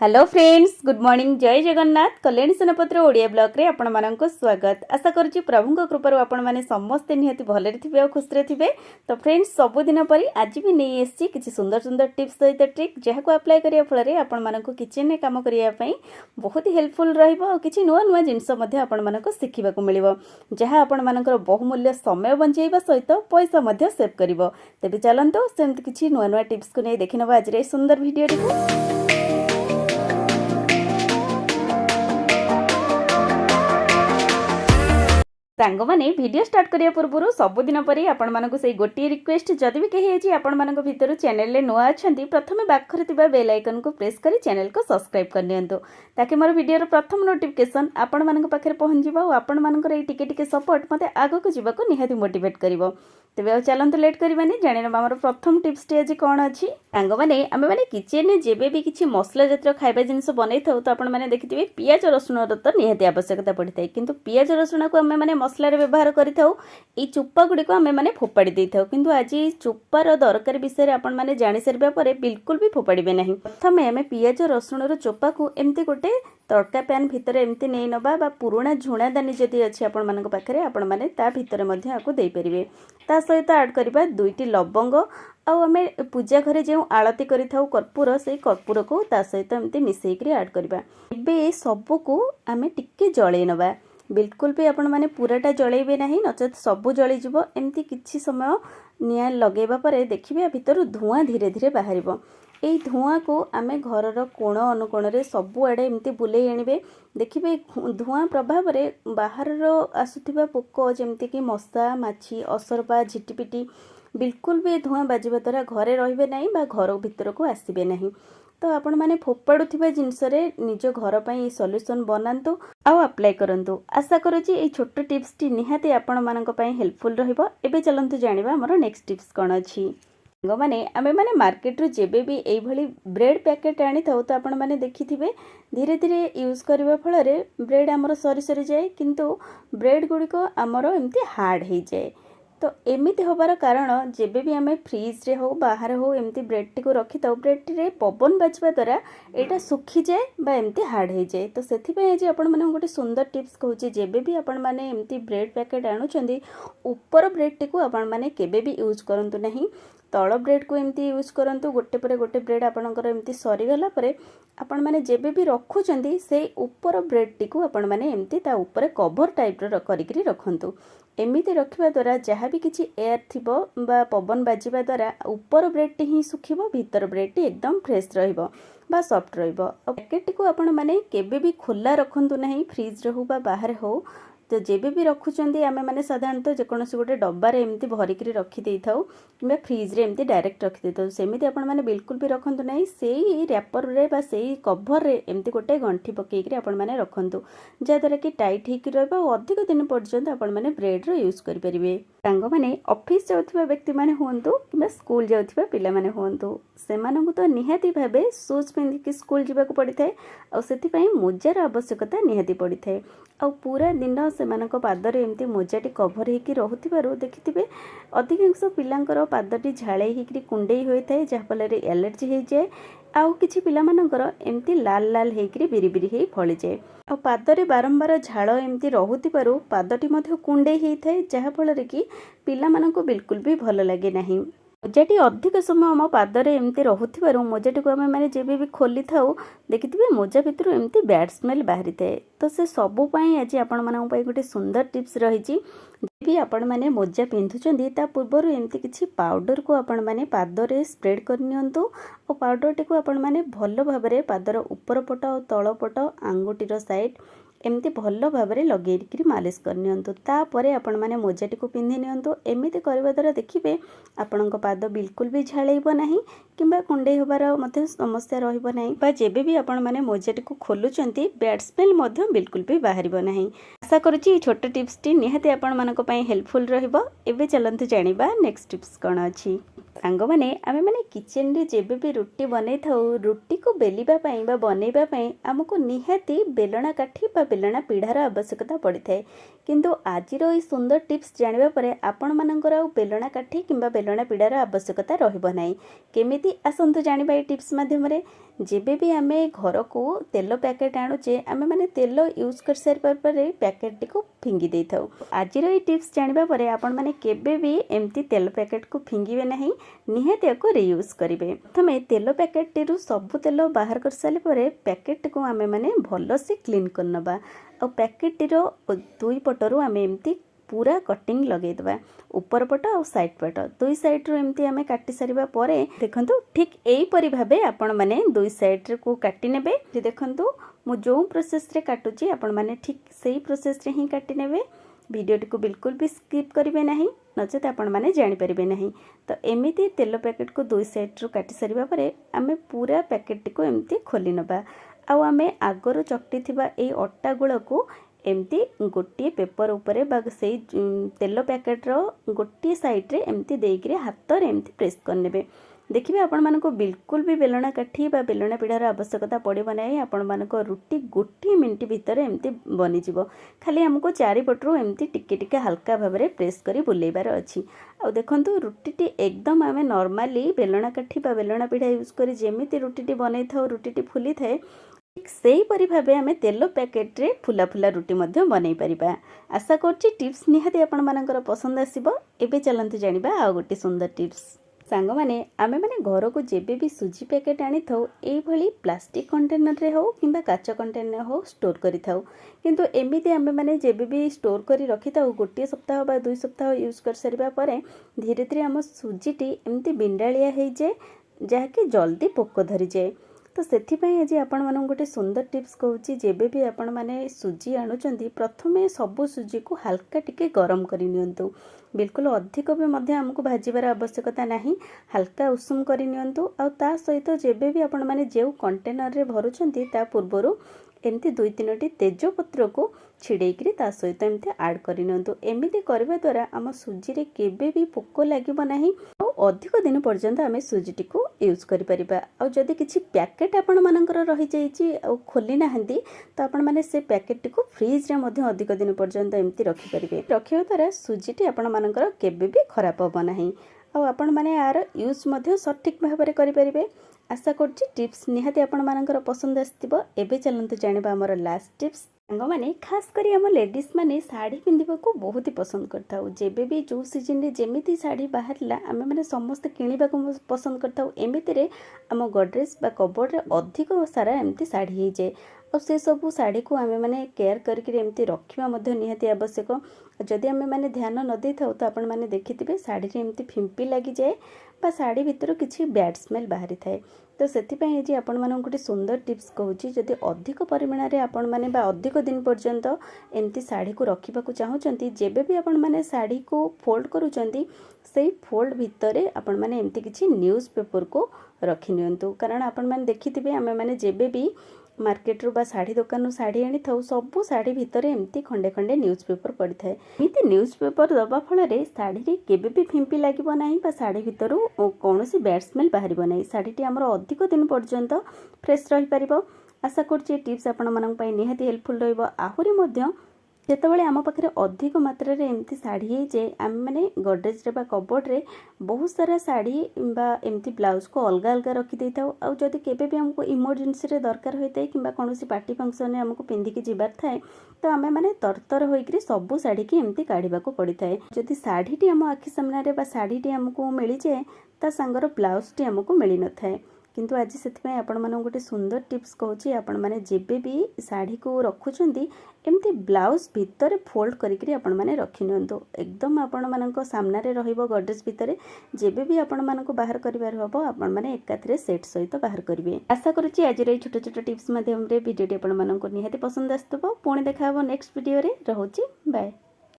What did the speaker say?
Hello friends, good morning. जय Jagannath. Kalyani सेनापत्र Odia blog रे आपण मानक स्वागत। आशा करूची प्रभुଙ୍କ कृपाରୁ आपण माने समस्त निहति भले थिबे और खुश रे थिबे। तो फ्रेंड्स, सब दिन परी आज भी नहीं एसची किछि सुंदर सुंदर टिप्स सहित ट्रिक जहाँ को अप्लाई करिया फल रे आपण मानक किचन में काम करिया पई बहुत ही हेल्पफुल रहइबो और किछि नुवा नुवा जिंस मध्ये आपण मानक शिखिबा को मिलिबो, जहाँ आपण मानकर बहुमूल्य समय बंचेइबा सहित पैसा मध्ये सेव करिवो। तबे चलंतो सेमति किछि नुवा नुवा टिप्स को नै देखिनबा आज रे सुंदर वीडियो रे। सांग माने वीडियो स्टार्ट करिया पूर्व सबुदिन परी आपण मानक से गोटे रिक्वेस्ट, जदि भी कही अछि आपण मानक भितर चैनल ले नुआ अछंती प्रथमे बाखरे तिबा बेल आइकन को प्रेस करी चैनल को सब्सक्राइब कर नियंतु, ताकि मोर वीडियो प्रथम नोटिफिकेशन आपण मानक पाखरे पहुंच जिवो और आपण मानकर ए टिके टिके सपोर्ट मते आगो को जीवा को निहाती मोटिवेट करिवो। तेबे चलंतु लेट करबानी जानि ना हमर प्रथम टिप्स टी आज कोन अछि। सांग माने आमे माने किचन ने जेबे भी किछि मसला जातिर खाइबा जिंस बनै थाउ तो आपण माने देखिथिबे पियाज रसुण रो तो निहाती आवश्यकता पड़ि थाए, किंतु पियाज रसुण को आमे माने मसला रे व्यवहार करि थाउ। ई चुप्पा गुडी को आमे माने फोपाडी देइ थाउ, किंतु आज चुप्पार दरकार विषय रे आपण माने जानि सरबा परे बिल्कुल भी फोपाडीबे नाही। प्रथमे आमे पियाज रसुण रो चोपा को एम्ति गोटे तड़का पैन भितर एम्ति नै नबा बा पुराणा झुणा दानी जदि अछि आपण मानक पाखरे आपण माने ता भितर मध्ये आकु देइ परिबे। ता सहित ऐड करबा दुईटी लवंग आउ आमे पूजा घरे जे आळती करि थाउ कर्पूर, से कर्पूर को ता सहित एम्ति मिसई करी ऐड करबा। एबे सबु को आमे टिक्के जळै नबा, बिल्कुल भी आपण माने पूराटा जळैबे नाही, नचेत सबु जळै जिवो। एम्ति किछि समय निया लगेबा परे देखिबे भितर धुआं धीरे धीरे बाहरिबो। एई धुआं को आमे घरर कोण अनुकोण रे सबु आडे एम्ति बुलेई आनिबे। देखिबे धुआं प्रभाव रे बाहरर आसुथिबा पोको जेम्ति कि मशा, माछी, असरपा, झिटिपिटी बिल्कुल भी धुआं बाजिबा द्वारा घरे रहिबे नाही बा घर भितर को आसीबे नाही। तो आपण माने फोपाडुथिबा जिंस रे निज घर पई सॉल्यूशन बनांतु आ अप्लाई करंतु। आशा करूची ए छोटो टिप्स टी निहाती आपण मानक पई हेल्पफुल रहिबो। एबे चलंतु जानिबा हमर नेक्स्ट टिप्स कोन अछि। माने आमे माने मार्केट रु जेबे भी एई भली ब्रेड पैकेट आनी थाउ तो आपण माने देखिथिबे धीरे धीरे यूज करबा फल रे ब्रेड हमर सरी सरी जाए, किंतु ब्रेड गुडी को हमर एम्ति हार्ड हे जाए। तो एमिति होबार कारण जेबे भी आमे फ्रिज रे हो बाहर हो एम्ति ब्रेड टी को रखि थाउ, ब्रेड रे पवन बाजबा द्वारा एटा सुखी जाए बा एम्ति हार्ड हे जाए। तो सेथि पय जे आपण माने गोटे सुंदर टिप्स कहूची, जेबे भी आपण माने एम्ति ब्रेड पैकेट आनुचंदी ऊपर ब्रेड टी को आपण माने केबे भी यूज करंतु नहीं, तଳ ब्रेड को एमती यूज करंतु। गोटे परे गोटे ब्रेड आपणकर एमती सरी गला परे आपण माने जेबे भी रखुचंदी से ऊपर ब्रेड टी को आपण माने एमती ता ऊपर कवर टाइप रो करिकरी रखंतु। एमिति रखिबा द्वारा जहाँ भी किछि एयर थिबो बा पवन बाजिबा द्वारा ऊपर ब्रेड टी ही सुखिबो, भीतर ब्रेड टी एकदम फ्रेश रहिबो बा सॉफ्ट रहिबो। पैकेट को आपण माने केबे भी खुला रखंतु नहीं, फ्रिज रे हो बा बाहर हो। तो जेबे भी रखुचंदी आमे माने साधारणतः जेकोनोसी गोटे डब्बा रे एमती भरिकरी रखि देइ थाउ किबा फ्रिज रे एमती डायरेक्ट रखि देइ थाउ। सेमिति आपण माने बिल्कुल भी रखंतु नाही, सेई रैपर रे बा सेई कवर रे एमती गोटे गंठी पकेइकरी आपण माने रखंतु, जा द्वारा कि टाइट हेकि रहबा और अधिक दिन पर्यंत आपण माने ब्रेड रो यूज करि परिबे। सांग माने ऑफिस जाउथिबा व्यक्ति माने होंतु किबा स्कूल जाउथिबा पिला माने होंतु, सेमानंकु तो निहाती भाबे शूज पिंधि कि स्कूल जिबा को पड़ि थाए और सेति पई मोजार आवश्यकता निहाती पड़ि थाए। और पूरा दिन सेमानक पादरे एमती मोजाटी कभर हेकि रहुथिबारु देखिथिबे अधिकांश पिलांकर पादटी झाळै हेकि कुंडेई होई थाए, जहा फल रे एलर्जी हे जाए। आउ किछि पिला मानकर एमती लाल लाल हेकि बिरी बिरी हेई फळि जाए और पादरे बारंबार झाळ एमती रहुथिबारु पादटी मध्ये कुंडेई हेई थाए, जहा फल रे कि पिला माननको बिल्कुल भी भल लागे नाही। मोजाटी अधिक समय आम पादरे एमती रहुथिबारु मोजाटी को आमे माने जेबे भी खोली थाउ देखिथिबे मोजा भितरु एमती बैड स्मेल बाहरी थाए। तो से सबु पई आज आपण मानक पई गोटे सुंदर टिप्स रहिछि। जेबी आपण माने मोजा पिंधुचंदी ता पूर्वरु एमती किछि पाउडर को आपण माने पादरे स्प्रेड कर नियंतु और पाउडर टी को आपण माने भलो भाबरे पादर ऊपर पट और तळ पट आंगुटीर साइड एमती भलो भाबरे लगेइकरी मालिश कर नियंतु। तापरे आपण माने मोजाटी को पिंधि नियंतु। एमिति करबा द्वारा देखिबे आपणक पाद बिल्कुल भी झाळैबो नाही किंबा कुंडेई होबार मध्ये समस्या रहिबो नाही, बा जेबे भी आपण माने मोजाटी को खोलुचंती बैड स्मेल मध्ये बिल्कुल भी बाहरिबो नाही। आशा करूची छोट टिप्स टी निहाती आपण मानक पई हेल्पफुल रहिबो। एबे चलंतु जानिबा नेक्स्ट टिप्स कोन अछि। सांग माने आमे माने किचन रे जेबे भी रुटी बनै थाउ, रुटी को बेलिबा पई बा बनैबा पई हमको निहाती बेलना काठी बा बेलना पीढ़ार आवश्यकता पड़ी थाए, किंतु आजिर ई सुंदर टिप्स जानिबा परे आपण मानकर आ बेलना काठी किंबा बेलना पीढ़ार आवश्यकता रहिबो नाही। केमिति आसंतु जानिबा ई टिप्स माध्यम रे। जेबे भी आमे घर को तेल पैकेट आणुचे आमे माने तेल यूज कर सारा पर पैकेट को फिंगी दे थाउ। आज ये टिप्स जानवा पर आपण माने केबे भी एमती तेल पैकेट को फिंगिबे नहीं, निहाती याको रीयूज करिवे। प्रथमे तेल पैकेट टिरु सब तेल बाहर कर साले पर पैकेट को आमे माने भलो से क्लीन करनबा। और पैकेट टिरो दुई पटरु आमे एमती पूरा कटिंग लगे दबा, ऊपर पट और साइड पट दुई साइड रो एमती आमे काटी सारिबा परे देखंतु ठीक एई परि भाबे आपण माने दुई साइड को काटी नेबे। देखंतु मु जो प्रोसेस रे काटुची आपण माने ठीक सेही प्रोसेस रे ही काटी नेबे। वीडियो को बिल्कुल भी स्किप करिवे नहीं, नचेत आपण माने जानि परिबे नहीं। तो एमिति तेल पैकेट को दुई साइड रो काटी सारिबा परे आमे पूरा पैकेट को एमती खोली नबा। आउ आमे आगरो चकटी थिबा एई अट्टा गुळ को एमती गोटे पेपर उपरे बा से तेल पैकेट रो गोटे साइड रे एमती देकरे हाथ रे एमती प्रेस करनेबे। देखिए आपण मानको बिल्कुल भी बेलना काठी बा बेलना पीढ़ार आवश्यकता पड़ो ना। आपण मानक रुटी गोटे मिनिट भितर एमती बनीजिवो। खाली हमको चारिपटू एमती टिके टिके हल्का भाव में प्रेस करी बुलेबार अच्छी। आ देखंतु रुटीटी एकदम आमे नॉर्मली बेलना काठी बा बेलना पीढ़ा यूज करी जेमिति रुटीटी बनै थाउ रुटीटी फुली थाए सेही परि भाबे आमे तेल पैकेट रे फुला फुला रुटी मध्य बनै परिबा। आशा करछि टिप्स निहाती आपण मानकर पसंद आसीबो। एबे चलंतु जानिबा आ गोटे सुंदर टिप्स। सांग माने आमे माने घर को जेबे भी सुजी पैकेट आनी थाउ एई भली प्लास्टिक कंटेनर रे हो किंबा काच कंटेनर हो स्टोर करि थाउ। किंतु एमिति आमे माने जेबे भी स्टोर करि रखि थाउ गोटे सप्ताह बा 2 सप्ताह यूज कर सारिबा परे धीरे धीरे हम सुजीटी एमती बिंडालिया हेइ जे जाके जल्दी पोक धरि जाए। तो सेथिपाई आज आपण मानक गोटे सुंदर टिप्स कहूची। जेबे भी आपण माने सुजी आणुचंती प्रथमे सबु सुजी को हल्का टिके गरम करि नियंतु। बिल्कुल अधिक भी मध्य हमको भाजीबार आवश्यकता नहीं, हल्का उषुम करि नियंतु। आ ता सहित जेबे भी आपण माने जेउ कंटेनर रे भरुचंती ता पूर्वरु एमती 2-3टी तेजपत्र को छिड़ेकरी ता सहित एमती ऐड करि नियंतु। एमिति करबा द्वारा आम सुजी रे केबे भी पोक लागिबो नाही और अधिक दिन पर्यंत आमे सुजीटी को यूज करि परिबा। आ जदी किछि पैकेट आपण मानकर रहि जाईची आ खोली नाहंती तो आपण माने से पैकेट को फ्रिज रे मध्ये अधिक दिन पर्यंत एमती रखि परिबे। रखियो द्वारा सुजीटी आपण मानकर केबे भी खराब होबो नाही। आ आपण माने यार यूज मध्ये सठिक भाव में करि परिबे। आशा करछि टिप्स निहाती आपण मानकर पसंद आस्तिबो। एबे चलंतु जानिबा हमर लास्ट टिप्स। सांग माने खास करी हम लेडीज माने साड़ी पिंधिबा को बहुत ही पसंद करथाउ। जेबे भी जो सीजन रे जेमिति साड़ी बाहरला आमे माने समस्त किनिबा को पसंद करथाउ। एमिति रे हम गडरेज बा कबोर्ड रे अधिक सारा एमती साड़ी हे जाए और से सब साड़ी को आमे माने केयर करके एमती रखिबा मध्ये निहाती आवश्यक। जदि आमे माने ध्यान न दे थाउ तो आपण माने देखिथिबे साड़ी रे एमती फिंपी लागि जाए बा साड़ी भितर किछि बैड स्मेल बाहरी थाए। तो सेथिपाई आज आपण मानक गोटे सुंदर टिप्स कहूची। जदि अधिक परिमाण रे आपण माने बा अधिक दिन पर्यंत एमती साड़ी को रखिबा को चाहूचंती जेबे भी आपण माने साड़ी को फोल्ड करूचंती सेही फोल्ड भितरे आपण माने एमती किछि न्यूज पेपर को रखि नियंतु। कारण आपण माने देखिथिबे आमे माने जेबे भी मार्केट रू बा साड़ी दुकान रू साड़ी आनी थाउ सबु साड़ी भितर एमती खंडे खंडे न्यूज पेपर पड़ी थाए। एमती न्यूज पेपर दबा फल रे साड़ी रे केबे भी फिंपी लागिबो नाही बा साड़ी भितर कोनोसी बैड स्मेल बाहरिबो नाही। साड़ीटी हमर अधिक दिन पर्यंत फ्रेश रहि परिबो। आशा करछि टिप्स आपण मानक पई निहाती हेल्पफुल रहइबो। आहुरी मध्य जेतबेले आम पाखे अधिक मात्रा रे एमती साड़ी है जे आम मैंने गडरेज रे बा कबोर्ड रे बहुत सारा साड़ी बा एमती ब्लाउज को अलग अलग रखी दे थाउ। आ जदि केबे भी हमको इमरजेंसी रे दरकार होइते किंबा कोनोसी पार्टी फंक्शन रे हमको पिंधिकी जिबार थाए तो आमे माने तरतर होइकरी सबु साड़ी की एमती काढिबा को पड़ी थाए। जदि साड़ीटी हम आखि सामने रे बा साड़ीटी हमको मिली जाए ता संगर ब्लाउज टी हमको मिली न थाए। किंतु आज से आपण मानक गोटे सुंदर टिप्स कहूची। आपण माने जेबे भी साड़ी को रखुचंती एमती ब्लाउज भितर फोल्ड करिकरी आपण माने रखि नियंतु। एकदम आपण मानक सामना रे रहिबो गडरेज भितर जेबे भी आपण मानक बाहर करिवार हबो आपण माने एकाथरे सेट सहित बाहर करिवे। आशा करूची आज रे छोट छोट टिप्स माध्यम रे वीडियोटी आपण मानक निहाती पसंद आस्तबो। पुणी देखा हबो नेक्स्ट वीडियो रे। रहूची बाय।